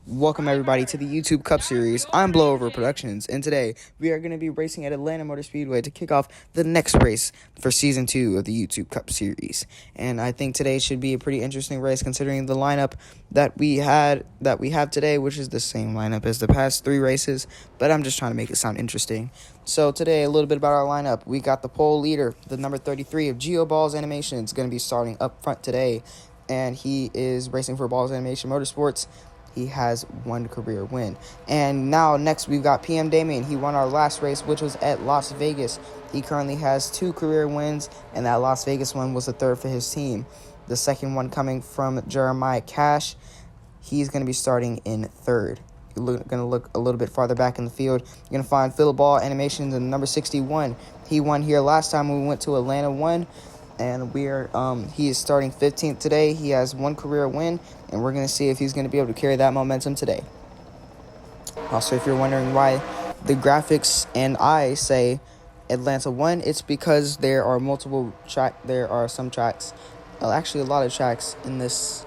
Welcome everybody to the YouTube Cup Series. I'm Blowover Productions, and today we are going to be racing at Atlanta Motor Speedway to kick off the next race for Season 2 of the YouTube Cup Series. And I think today should be a pretty interesting race considering the lineup that we have today, which is the same lineup as the past 3 races, but I'm just trying to make it sound interesting. So today, a little bit about our lineup. We got the pole leader, the number 33 of GeoBalls Animations, going to be starting up front today, and he is racing for Balls Animation Motorsports. He has 1 career win. And now next we've got PM Damien. He won our last race, which was at Las Vegas. He currently has 2 career wins, and that Las Vegas one was the third for his team. The second one coming from Jeremiah Cash. He's going to be starting in third. You're going to look a little bit farther back in the field. You're going to find Philip Ball Animations in number 61. He won here last time when we went to Atlanta 1. And he is starting 15th today. He has 1 career win, and we're going to see if he's going to be able to carry that momentum today. Also, if you're wondering why the graphics and I say Atlanta 1, it's because there are some tracks, actually a lot of tracks in this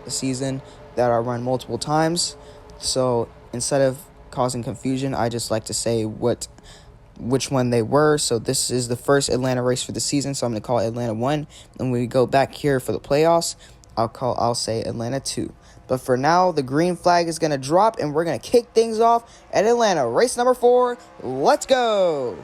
season that are run multiple times. So instead of causing confusion, I just like to say which one they were. So this is the first Atlanta race for the season, so I'm going to call it Atlanta 1. And when we go back here for the playoffs, I'll say Atlanta 2. But for now, the green flag is going to drop, and we're going to kick things off at Atlanta. Race number 4, let's go!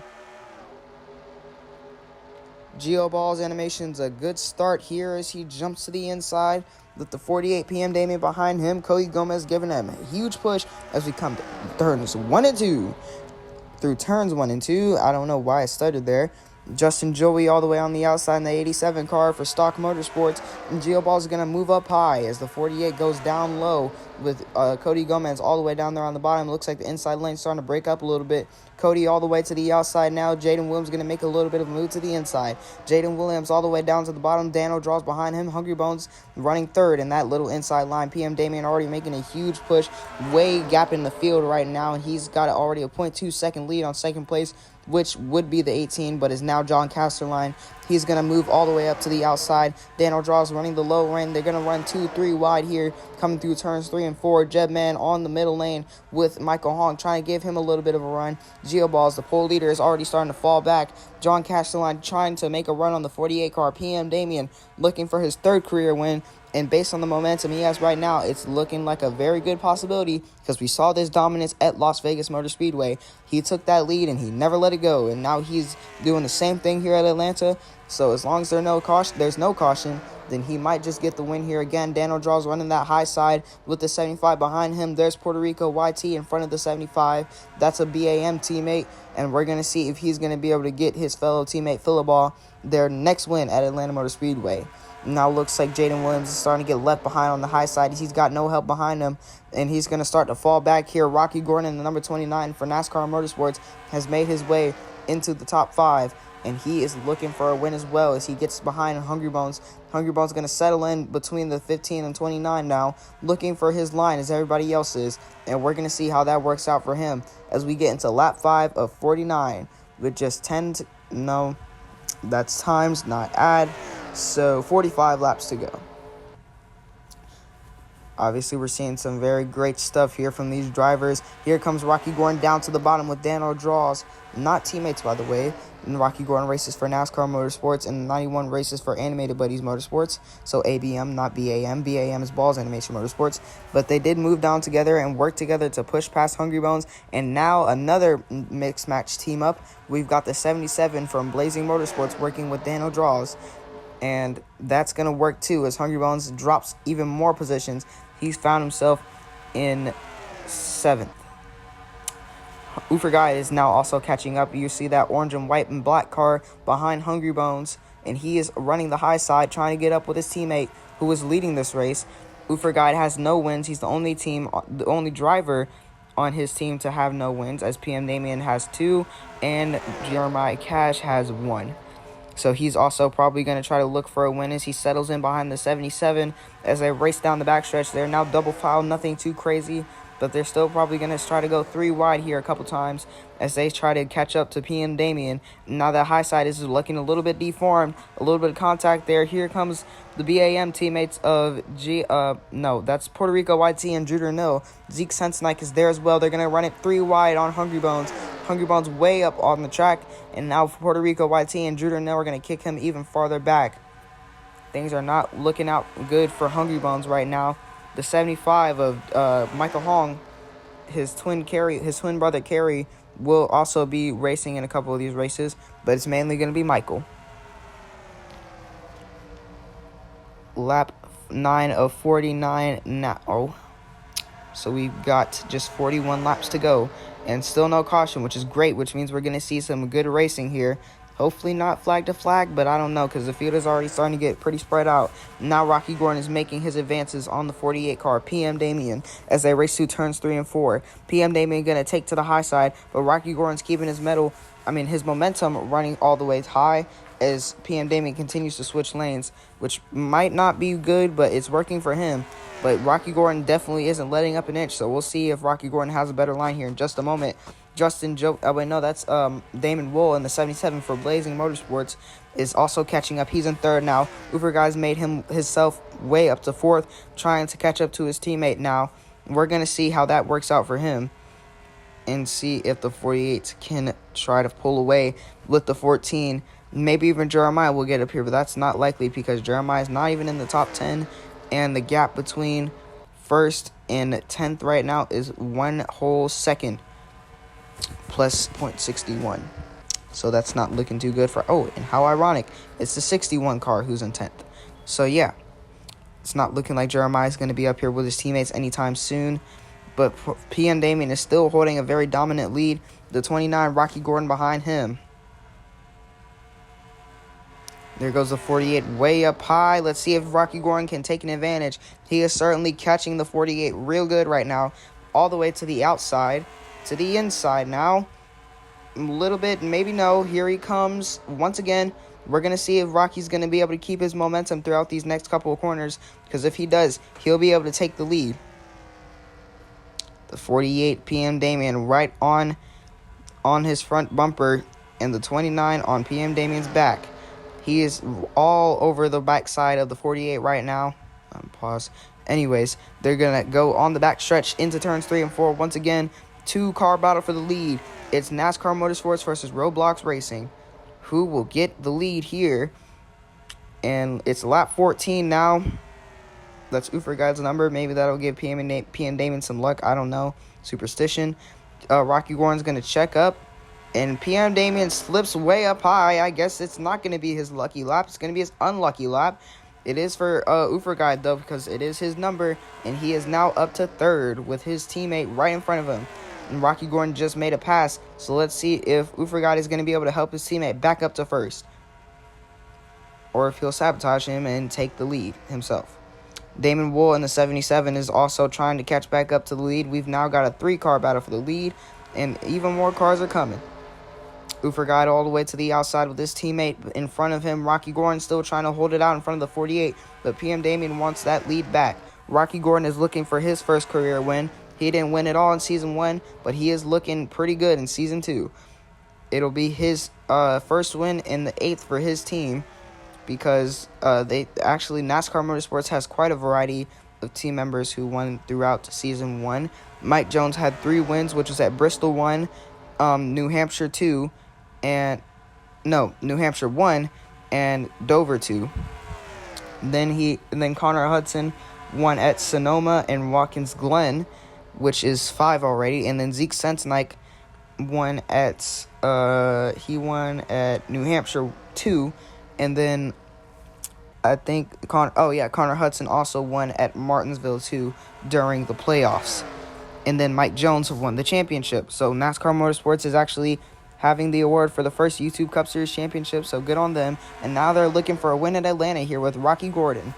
GeoBalls Animations, a good start here as he jumps to the inside with the 48 PM Damien behind him. Cody Gomez giving him a huge push as we come to turns 1 and 2. Through turns 1 and 2, I don't know why I stuttered there. Justin Joey all the way on the outside in the 87 car for Stock Motorsports. And GeoBalls is going to move up high as the 48 goes down low with Cody Gomez all the way down there on the bottom. It looks like the inside lane starting to break up a little bit. Cody all the way to the outside now. Jaden Williams going to make a little bit of a move to the inside. Jaden Williams all the way down to the bottom. Dano draws behind him. Hungry Bones running third in that little inside line. PM Damien already making a huge push. Way gapping the field right now. And he's got already a 0.2 second lead on second place, which would be the 18, but is now John Casterline. He's going to move all the way up to the outside. Daniel Draws running the low lane. They're going to run 2-3 wide here, coming through turns 3 and 4. Jebman on the middle lane with Michael Hong, trying to give him a little bit of a run. GeoBalls, the pole leader, is already starting to fall back. John Castelline trying to make a run on the 48 car. PM Damien looking for his 3rd career win. And based on the momentum he has right now, it's looking like a very good possibility because we saw this dominance at Las Vegas Motor Speedway. He took that lead and he never let it go. And now he's doing the same thing here at Atlanta. So as long as there's no caution, then he might just get the win here again. Daniel Draws running that high side with the 75 behind him. There's Puerto Rico YT in front of the 75. That's a BAM teammate. And we're going to see if he's going to be able to get his fellow teammate Philip Ball their next win at Atlanta Motor Speedway. Now looks like Jaden Williams is starting to get left behind on the high side. He's got no help behind him, and he's going to start to fall back here. Rocky Gordon, the number 29 for NASCAR Motorsports, has made his way into the top 5, and he is looking for a win as well as he gets behind Hungry Bones. Hungry Bones going to settle in between the 15 and 29 now, looking for his line as everybody else is, and we're going to see how that works out for him as we get into lap 5 of 49 with just that's times, not add. So 45 laps to go. Obviously, we're seeing some very great stuff here from these drivers. Here comes Rocky Gordon down to the bottom with Dano Draws. Not teammates, by the way. And Rocky Gordon races for NASCAR Motorsports and 91 races for Animated Buddies Motorsports. So ABM, not BAM. BAM is Balls Animation Motorsports. But they did move down together and work together to push past Hungry Bones. And now another mixed match team up. We've got the 77 from Blazing Motorsports working with Dano Draws. And that's going to work too as Hungry Bones drops even more positions. He's found himself in 7th. Ufer Guy is now also catching up. You see that orange and white and black car behind Hungry Bones, and he is running the high side trying to get up with his teammate who is leading this race. Ufer Guy has no wins. He's the only driver on his team to have no wins, as PM Damien has 2 and Jeremiah Cash has 1. So he's also probably going to try to look for a win as he settles in behind the 77 as they race down the backstretch. They're now double file, nothing too crazy. but they're still probably going to try to go 3 wide here a couple times as they try to catch up to PM Damien. Now that high side is looking a little bit deformed, a little bit of contact there. Here comes the BAM teammates of that's Puerto Rico YT and Juder Nil. Zeke Sensenike is there as well. They're going to run it 3 wide on Hungry Bones. Hungry Bones way up on the track, and now Puerto Rico YT and Juder Nil are going to kick him even farther back. Things are not looking out good for Hungry Bones right now. The 75 of Michael Hong, his twin brother Kerry, will also be racing in a couple of these races, but it's mainly going to be Michael. Lap 9 of 49 now. So we've got just 41 laps to go and still no caution, which is great, which means we're going to see some good racing here. Hopefully not flag to flag, but I don't know because the field is already starting to get pretty spread out. Now Rocky Gordon is making his advances on the 48 car, PM Damien, as they race through turns 3 and 4. PM Damien going to take to the high side, but Rocky Gordon's keeping his momentum running all the way high as PM Damien continues to switch lanes, which might not be good, but it's working for him. But Rocky Gordon definitely isn't letting up an inch, so we'll see if Rocky Gordon has a better line here in just a moment. That's Damon Wool in the 77 for Blazing Motorsports is also catching up. He's in third now. Uber Guys made himself way up to fourth, trying to catch up to his teammate now. We're going to see how that works out for him and see if the 48 can try to pull away with the 14. Maybe even Jeremiah will get up here, but that's not likely because Jeremiah is not even in the top 10, and the gap between first and 10th right now is 1 whole second plus 0.61. So that's not looking too good and how ironic, it's the 61 car who's in 10th. So yeah, it's not looking like Jeremiah is going to be up here with his teammates anytime soon, but PM Damien is still holding a very dominant lead. The 29 Rocky Gordon behind him. There goes the 48 way up high. Let's see if Rocky Gordon can take an advantage. He is certainly catching the 48 real good right now, all the way to the outside, to the inside now. A little bit, maybe no. Here he comes once again. We're going to see if Rocky's going to be able to keep his momentum throughout these next couple of corners, because if he does, he'll be able to take the lead. The 48 PM Damien right on his front bumper, and the 29 on PM Damien's back. He is all over the backside of the 48 right now. Pause. Anyways, they're going to go on the back stretch into turns 3 and 4. Once again, 2-car battle for the lead. It's NASCAR Motorsports versus Roblox Racing. Who will get the lead here? And it's lap 14 now. That's Ufer Guide's number. Maybe that'll give PM Damien some luck. I don't know. Superstition. Rocky Gordon's going to check up. And PM Damien slips way up high. I guess it's not going to be his lucky lap. It's going to be his unlucky lap. It is for Ufer Guide, though, because it is his number. And he is now up to third with his teammate right in front of him. And Rocky Gordon just made a pass. So let's see if Ufer Guide is going to be able to help his teammate back up to first. Or if he'll sabotage him and take the lead himself. Damon Wool in the 77 is also trying to catch back up to the lead. We've now got a 3-car battle for the lead. And even more cars are coming. Ufer Guide all the way to the outside with his teammate in front of him. Rocky Gordon still trying to hold it out in front of the 48, but PM Damien wants that lead back. Rocky Gordon is looking for his first career win. He didn't win it all in Season 1, but he is looking pretty good in Season 2. It'll be his first win in the 8th for his team because NASCAR Motorsports has quite a variety of team members who won throughout Season 1. Mike Jones had 3 wins, which was at Bristol 1, New Hampshire 2, New Hampshire 1 and Dover 2. Then Connor Hudson won at Sonoma and Watkins Glen, which is 5 already. And then Zeke Sensenike won at New Hampshire 2, and then I think Connor Hudson also won at Martinsville 2 during the playoffs. And then Mike Jones won the championship. So NASCAR Motorsports is actually having the award for the first YouTube Cup Series championship, so good on them. And now they're looking for a win at Atlanta here with Rocky Gordon.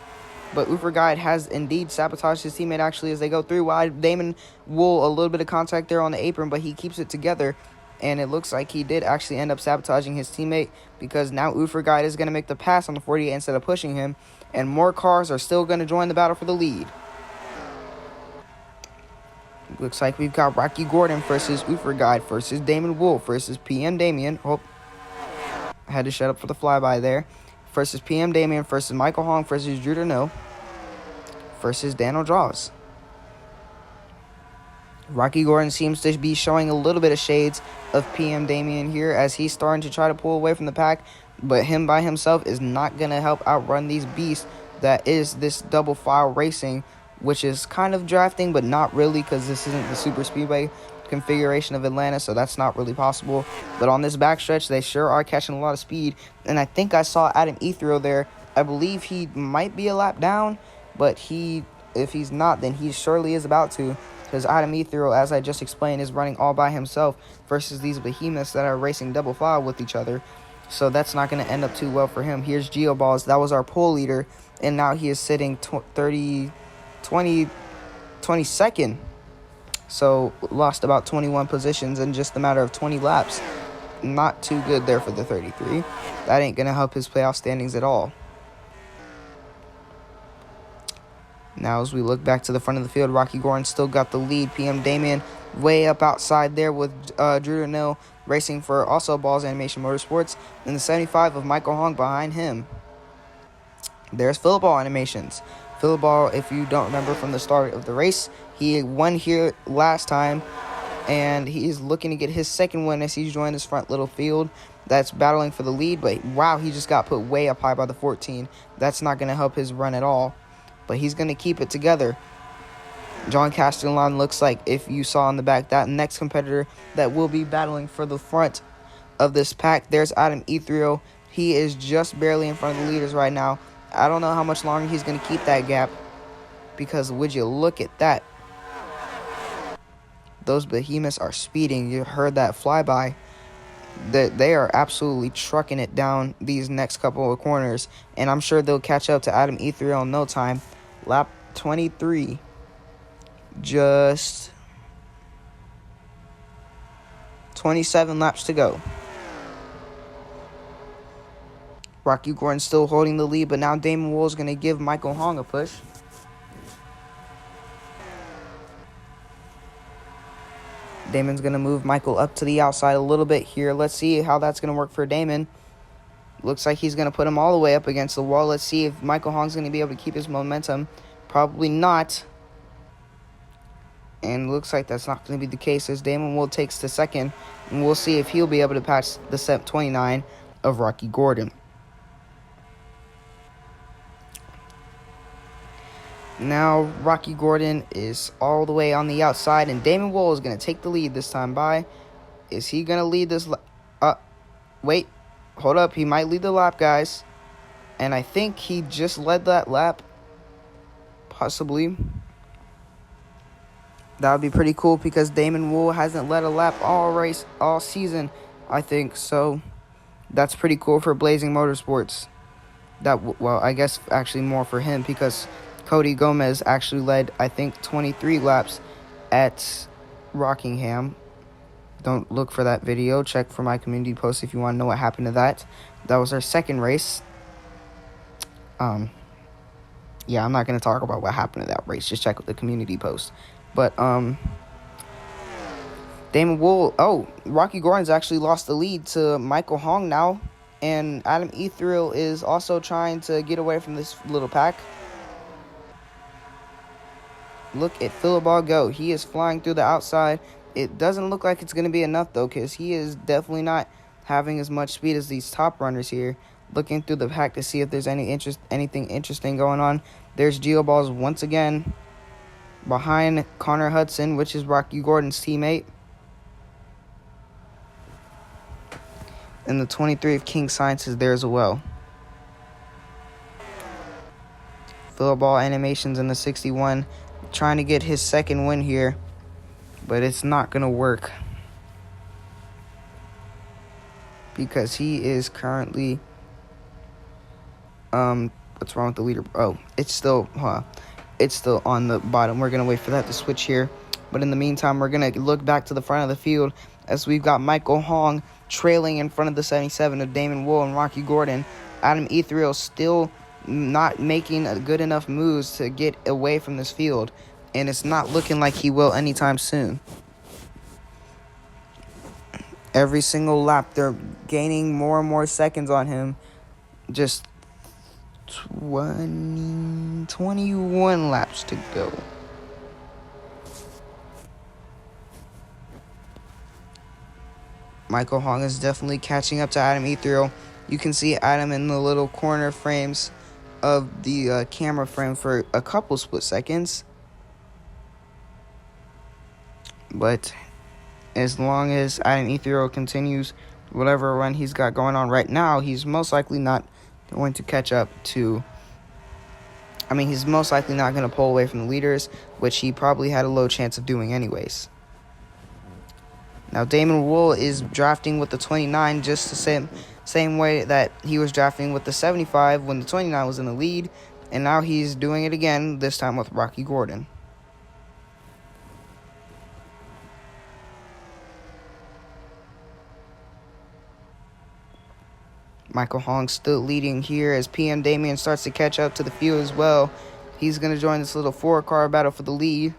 But Ufer Guide has indeed sabotaged his teammate actually as they go through wide. Damon Wool, a little bit of contact there on the apron, but he keeps it together. And it looks like he did actually end up sabotaging his teammate because now Ufer Guide is going to make the pass on the 48 instead of pushing him. And more cars are still going to join the battle for the lead. Looks like we've got Rocky Gordon versus Ufer Guide versus Damon Wolf versus PM Damien. Oh, I had to shut up for the flyby there. Versus PM Damien versus Michael Hong versus Drew Darnell versus Daniel Draws. Rocky Gordon seems to be showing a little bit of shades of PM Damien here as he's starting to try to pull away from the pack, but him by himself is not going to help outrun these beasts that is this double file racing, which is kind of drafting, but not really because this isn't the super speedway configuration of Atlanta, so that's not really possible. But on this backstretch, they sure are catching a lot of speed, and I think I saw Adam Ethrio there. I believe he might be a lap down, but if he's not, then he surely is about to, because Adam Ethiro, as I just explained, is running all by himself versus these behemoths that are racing double file with each other. So that's not going to end up too well for him. Here's GeoBalls. That was our pole leader, and now he is sitting 22nd. So lost about 21 positions in just a matter of 20 laps. Not too good there for the 33. That ain't going to help his playoff standings at all. Now as we look back to the front of the field, Rocky Gordon still got the lead. PM Damien way up outside there with Drew Darnell racing for also Balls Animation Motorsports. And the 75 of Michael Hong behind him. There's Philip Ball Animations. Philip Ball, if you don't remember from the start of the race, he won here last time. And he is looking to get his second win as he's joined this front little field that's battling for the lead. But wow, he just got put way up high by the 14. That's not going to help his run at all. But he's going to keep it together. John Castellan looks like, if you saw in the back, that next competitor that will be battling for the front of this pack. There's Adam Ethrio. He is just barely in front of the leaders right now. I don't know how much longer he's going to keep that gap, because would you look at that? Those behemoths are speeding. You heard that flyby. They are absolutely trucking it down these next couple of corners, and I'm sure they'll catch up to Adam Ethrio in no time. Lap 23. Just 27 laps to go. Rocky Gordon still holding the lead, but now Damon Wool is going to give Michael Hong a push. Damon's going to move Michael up to the outside a little bit here. Let's see how that's going to work for Damon. Looks like he's going to put him all the way up against the wall. Let's see if Michael Hong's going to be able to keep his momentum. Probably not. And looks like that's not going to be the case as Damon Wool takes the second. And we'll see if he'll be able to pass the set 29 of Rocky Gordon. Now Rocky Gordon is all the way on the outside, and Damon Wool is going to take the lead this time by. Is he going to lead this? Wait, hold up. He might lead the lap, guys. And I think he just led that lap. Possibly. That would be pretty cool because Damon Wool hasn't led a lap all season, I think. So that's pretty cool for Blazing Motorsports. Well, I guess actually more for him because Cody Gomez actually led, I think, 23 laps at Rockingham. Don't look for that video. Check for my community post if you want to know what happened to that. That was our second race. Yeah, I'm not going to talk about what happened to that race. Just check with the community post. But, Damon Wool... Oh, Rocky Gordon's actually lost the lead to Michael Hong now. And Adam Ethrio is also trying to get away from this little pack. Look at Philip Ball go. He is flying through the outside. It doesn't look like it's going to be enough, though, because he is definitely not having as much speed as these top runners here. Looking through the pack to see if there's anything interesting going on. There's GeoBalls once again behind Connor Hudson, which is Rocky Gordon's teammate. And the 23 of King Science is there as well. Philip Ball Animations in the 61 trying to get his second win here, but it's not going to work because he is currently what's wrong with the leader? Oh, it's still on the bottom. We're going to wait for that to switch here, but in the meantime we're going to look back to the front of the field as we've got Michael Hong trailing in front of the 77 of Damon Wool and Rocky Gordon. Adam Ethrio still not making good enough moves to get away from this field. and it's not looking like he will anytime soon. Every single lap, they're gaining more and more seconds on him. Just 21 laps to go. Michael Hong is definitely catching up to Adam Ethereal. You can see Adam in the little corner frames of the camera frame for a couple split seconds. But as long as Adam Ethereal continues whatever run he's got going on right now, he's most likely not going to catch up to... he's most likely not going to pull away from the leaders, which he probably had a low chance of doing anyways. Now, Damon Wool is drafting with the 29 just the same way that he was drafting with the 75 when the 29 was in the lead, and now he's doing it again, this time with Rocky Gordon. Michael Hong still leading here as PM Damien starts to catch up to the field as well. He's going to join this little 4-car battle for the lead.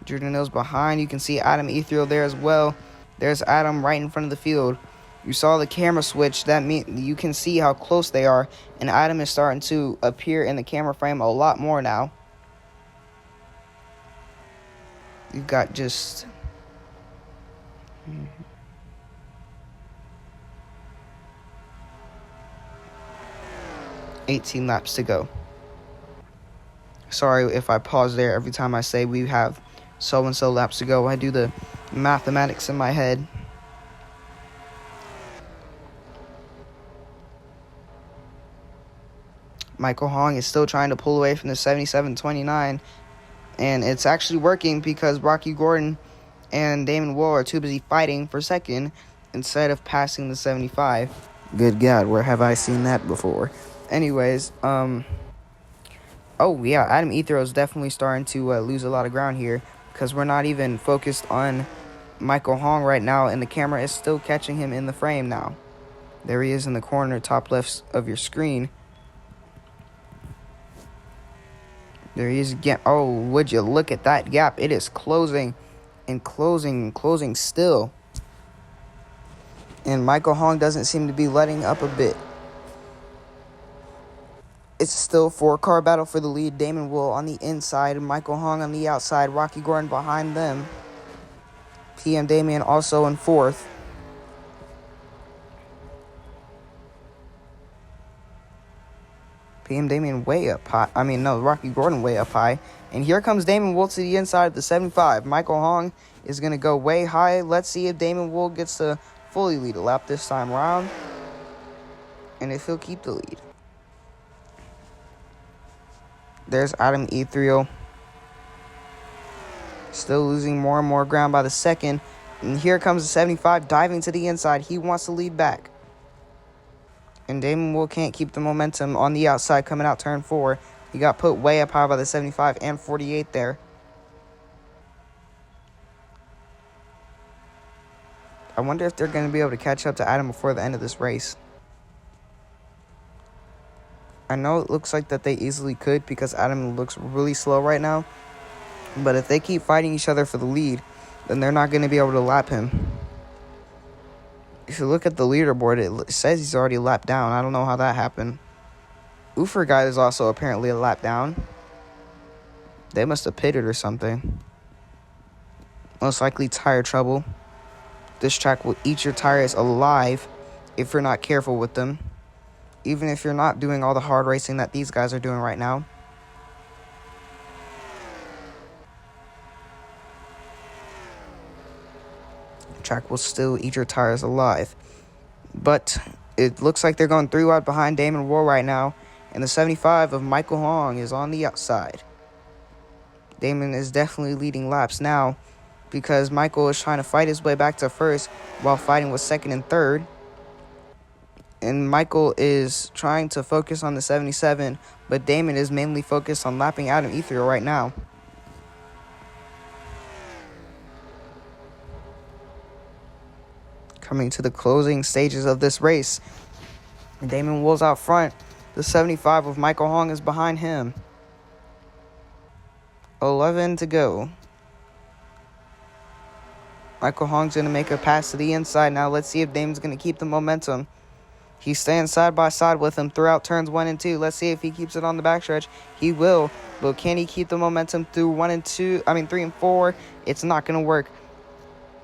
Jordan Hill's behind. You can see Adam Ethereal there as well. There's Adam right in front of the field. You saw the camera switch. That means you can see how close they are. And Adam is starting to appear in the camera frame a lot more now. You've got just... 18 laps to go. Sorry if I pause there every time I say we have so-and-so laps to go. I do the mathematics in my head. Michael Hong is still trying to pull away from the 77-29, and it's actually working because Rocky Gordon and Damon Wool are too busy fighting for second instead of passing the 75. Good God, where have I seen that before? Anyways, oh yeah, Adam Ethereal is definitely starting to lose a lot of ground here because we're not even focused on Michael Hong right now, and the camera is still catching him in the frame now. There he is in the corner, top left of your screen. There he is again. Oh, would you look at that gap? It is closing and closing and closing still. And Michael Hong doesn't seem to be letting up a bit. It's still a 4-car battle for the lead. Damon Wool on the inside and Michael Hong on the outside. Rocky Gordon behind them. PM Damien also in 4th. PM Damien way up high. Rocky Gordon way up high. And here comes Damon Wool to the inside of the 75. Michael Hong is going to go way high. Let's see if Damon Wool gets to fully lead a lap this time around. And if he'll keep the lead. There's Adam Ethereal. Still losing more and more ground by the second. And here comes the 75 diving to the inside. He wants to lead back. And Damon Wool can't keep the momentum on the outside coming out turn 4. He got put way up high by the 75 and 48 there. I wonder if they're going to be able to catch up to Adam before the end of this race. I know it looks like that they easily could because Adam looks really slow right now. But if they keep fighting each other for the lead, then they're not going to be able to lap him. If you look at the leaderboard, it says he's already lapped down. I don't know how that happened. Ufer guy is also apparently a lap down. They must have pitted or something. Most likely tire trouble. This track will eat your tires alive if you're not careful with them. Even if you're not doing all the hard racing that these guys are doing right now. The track will still eat your tires alive. But it looks like they're going 3 wide behind Damon Wool right now. And the 75 of Michael Hong is on the outside. Damon is definitely leading laps now because Michael is trying to fight his way back to first while fighting with second and third. And Michael is trying to focus on the 77, but Damon is mainly focused on lapping Adam Ethereal right now. Coming to the closing stages of this race. Damon Wool's out front. The 75 of Michael Hong is behind him. 11 to go. Michael Hong's going to make a pass to the inside. Now let's see if Damon's going to keep the momentum. He's staying side by side with him throughout turns 1 and 2. Let's see if he keeps it on the backstretch. He will. But can he keep the momentum through 3 and 4? It's not going to work.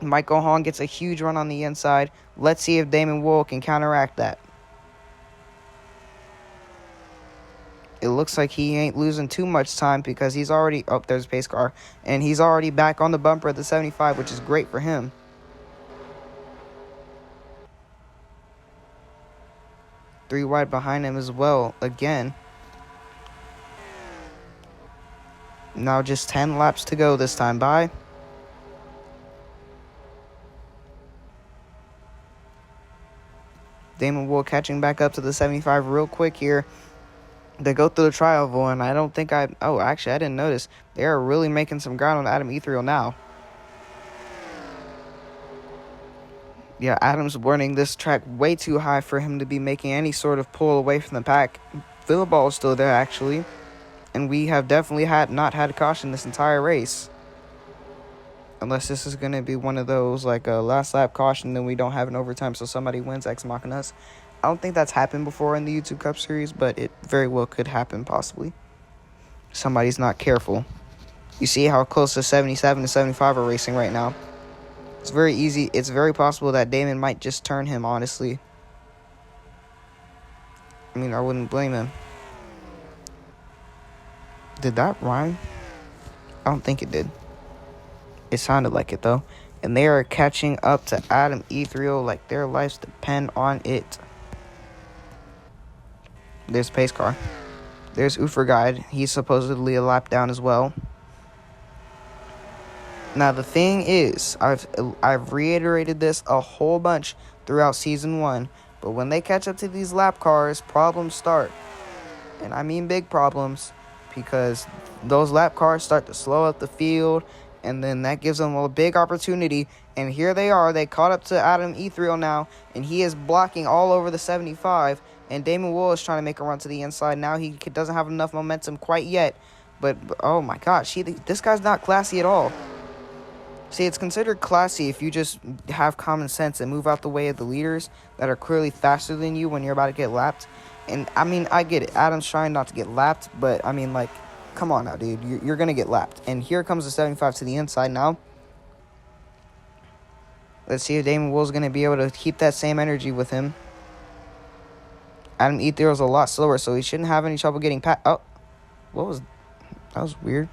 Michael Hong gets a huge run on the inside. Let's see if Damon Wool can counteract that. It looks like he ain't losing too much time because he's already... Oh, there's a pace car. And he's already back on the bumper at the 75, which is great for him. Three wide behind him as well, again. Now just 10 laps to go this time. Bye. Damon Wool catching back up to the 75 real quick here. They go through the tri-oval, and I don't think Oh, actually, I didn't notice. They are really making some ground on Adam Ethereal now. Yeah, Adam's running this track way too high for him to be making any sort of pull away from the pack. Philibal is still there, actually. And we have definitely not had a caution this entire race. Unless this is going to be one of those, like a last lap caution, then we don't have an overtime, so somebody wins Ex Machinas. I don't think that's happened before in the YouTube Cup Series, but it very well could happen, possibly. Somebody's not careful. You see how close to 77 to 75 are racing right now. It's very easy. It's very possible that Damon might just turn him, honestly. I mean, I wouldn't blame him. Did that rhyme? I don't think it did. It sounded like it, though. And they are catching up to Adam Ethereal like their lives depend on it. There's pace car. There's Guide. He's supposedly a lap down as well. Now, the thing is, I've reiterated this a whole bunch throughout Season 1. But when they catch up to these lap cars, problems start. And I mean big problems. Because those lap cars start to slow up the field. And then that gives them a big opportunity. And here they are. They caught up to Adam Ethereal now. And he is blocking all over the 75. And Damon Wool is trying to make a run to the inside. Now he doesn't have enough momentum quite yet. But oh my gosh, this guy's not classy at all. See, it's considered classy if you just have common sense and move out the way of the leaders that are clearly faster than you when you're about to get lapped. And, I mean, I get it. Adam's trying not to get lapped. But, I mean, like, come on now, dude. You're going to get lapped. And here comes the 75 to the inside now. Let's see if Damon Wool's going to be able to keep that same energy with him. Adam Ethereal's a lot slower, so he shouldn't have any trouble getting past. Oh, that was weird.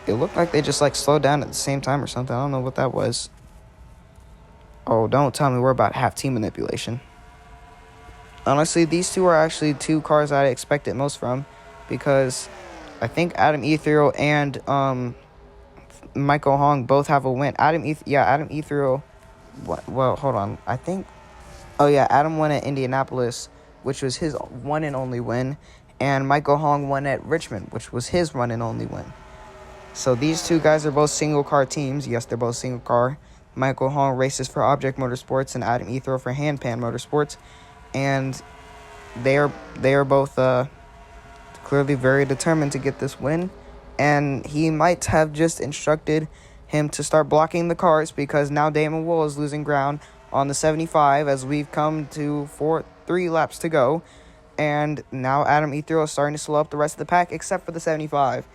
It looked like they just, like, slowed down at the same time or something. I don't know what that was. Oh, don't tell me we're about half team manipulation. Honestly, these two are actually two cars I expected most from. Because I think Adam Ethereal and Michael Hong both have a win. Adam Ethereal. Well, hold on. I think... Oh, yeah, Adam won at Indianapolis, which was his one and only win. And Michael Hong won at Richmond, which was his one and only win. So these two guys are both single-car teams. Yes, they're both single-car. Michael Hong races for Object Motorsports and Adam Ethereal for Handpan Motorsports. And they are both clearly very determined to get this win. And he might have just instructed him to start blocking the cars because now Damon Wool is losing ground on the 75 as we've come to 3 laps to go. And now Adam Ethereal is starting to slow up the rest of the pack except for the 75.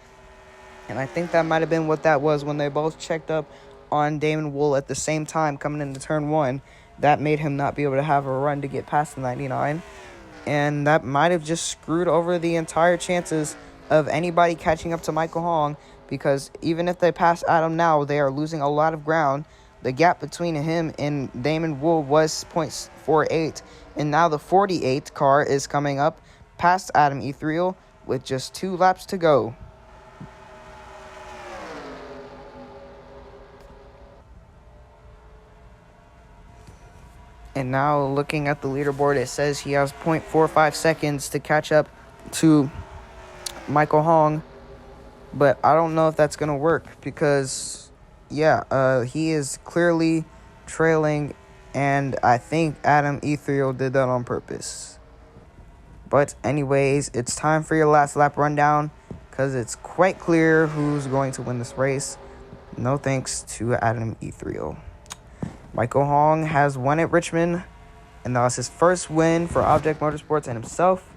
And I think that might have been what that was when they both checked up on Damon Wool at the same time coming into turn 1. That made him not be able to have a run to get past the 99. And that might have just screwed over the entire chances of anybody catching up to Michael Hong. Because even if they pass Adam now, they are losing a lot of ground. The gap between him and Damon Wool was 0.48. And now the 48 car is coming up past Adam Ethereal with just 2 laps to go. And now looking at the leaderboard, it says he has 0.45 seconds to catch up to Michael Hong. But I don't know if that's going to work because, yeah, he is clearly trailing. And I think Adam Ethereal did that on purpose. But anyways, it's time for your last lap rundown. because it's quite clear who's going to win this race. No thanks to Adam Ethereal. Michael Hong has won at Richmond, and that was his first win for Object Motorsports and himself.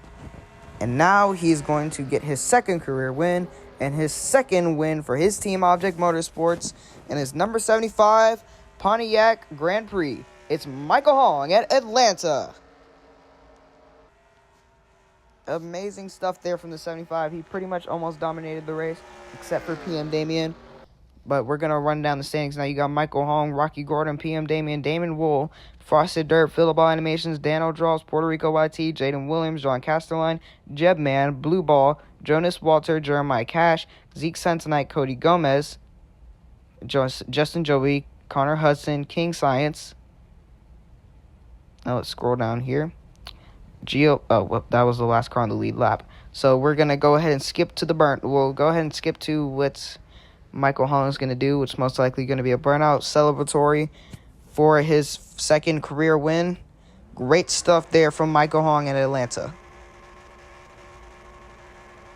And now he's going to get his second career win and his second win for his team, Object Motorsports, and his number 75 Pontiac Grand Prix. It's Michael Hong at Atlanta. Amazing stuff there from the 75. He pretty much almost dominated the race, except for PM Damien. But we're going to run down the standings now. You got Michael Hong, Rocky Gordon, PM Damien, Damon Wool, Frosted Dirt, Philibal Animations, Dan O'Draws, Puerto Rico YT, Jaden Williams, John Casterline, Jeb Man, Blue Ball, Jonas Walter, Jeremiah Cash, Zeke Sentonite, Cody Gomez, Justin Joey, Connor Hudson, King Science. Now let's scroll down here. That was the last car on the lead lap. So we're going to go ahead and skip to the burn. We'll go ahead and skip to what Michael Hong is going to do, which is most likely going to be a burnout celebratory for his second career win. Great stuff there from Michael Hong in Atlanta.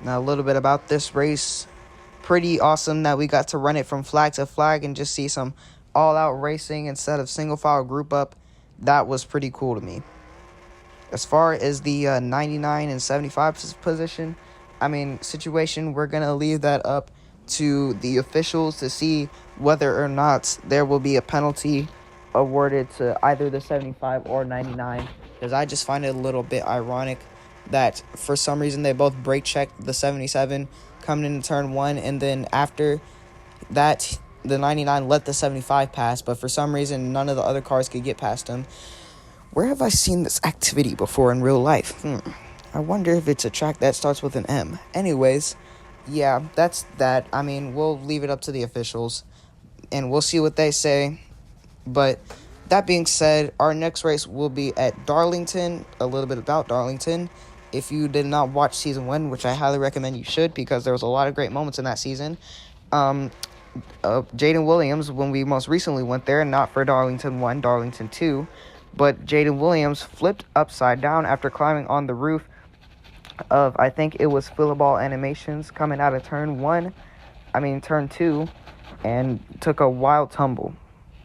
Now a little bit about this race. Pretty awesome that we got to run it from flag to flag and just see some all-out racing instead of single-file group up. That was pretty cool to me. As far as the 99 and 75 situation, we're going to leave that up to the officials to see whether or not there will be a penalty awarded to either the 75 or 99, because I just find it a little bit ironic that for some reason they both brake checked the 77 coming into turn 1, and then after that the 99 let the 75 pass, but for some reason none of the other cars could get past him. Where have I seen this activity before in real life? I wonder if it's a track that starts with an M. Anyways, yeah, that's that. We'll leave it up to the officials, and we'll see what they say. But that being said, our next race will be at Darlington. A little bit about Darlington. If you did not watch Season 1, which I highly recommend you should, because there was a lot of great moments in that season. Jaden Williams, when we most recently went there, not for Darlington 1, Darlington 2, but Jaden Williams flipped upside down after climbing on the roof of, I think it was Philibal Animations, coming out of turn 2, and took a wild tumble.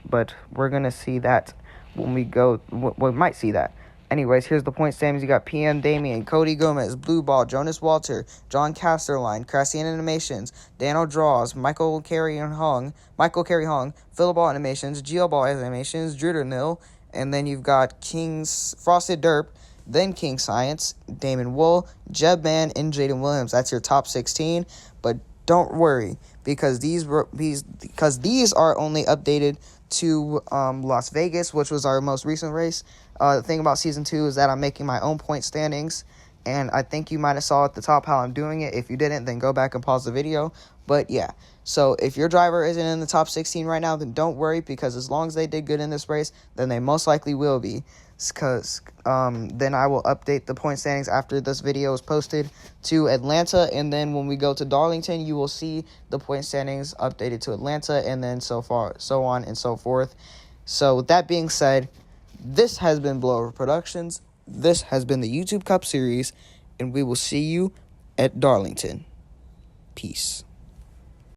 But we're going to see that when we go, we might see that. Anyways, here's the point standings. You got PM Damien, Cody Gomez, Blue Ball, Jonas Walter, John Casterline, Crassian Animations, Dan O'Draws, Michael Carey Hong, Philibal Animations, Geoball Animations, Druder Nil, and then you've got King's Frosted Derp, then King Science, Damon Wool, Jeb Man, and Jaden Williams. That's your top 16. But don't worry, because these are only updated to Las Vegas, which was our most recent race. The thing about Season 2 is that I'm making my own point standings, and I think you might have saw at the top how I'm doing it. If you didn't, then go back and pause the video. But yeah, so if your driver isn't in the top 16 right now, then don't worry, because as long as they did good in this race, then they most likely will be. Because then I will update the point standings after this video is posted to Atlanta, and then when we go to Darlington, you will see the point standings updated to Atlanta, and then so on and so forth. So with that being said, this has been Blowover Productions. This has been the YouTube Cup Series, and we will see you at Darlington. Peace.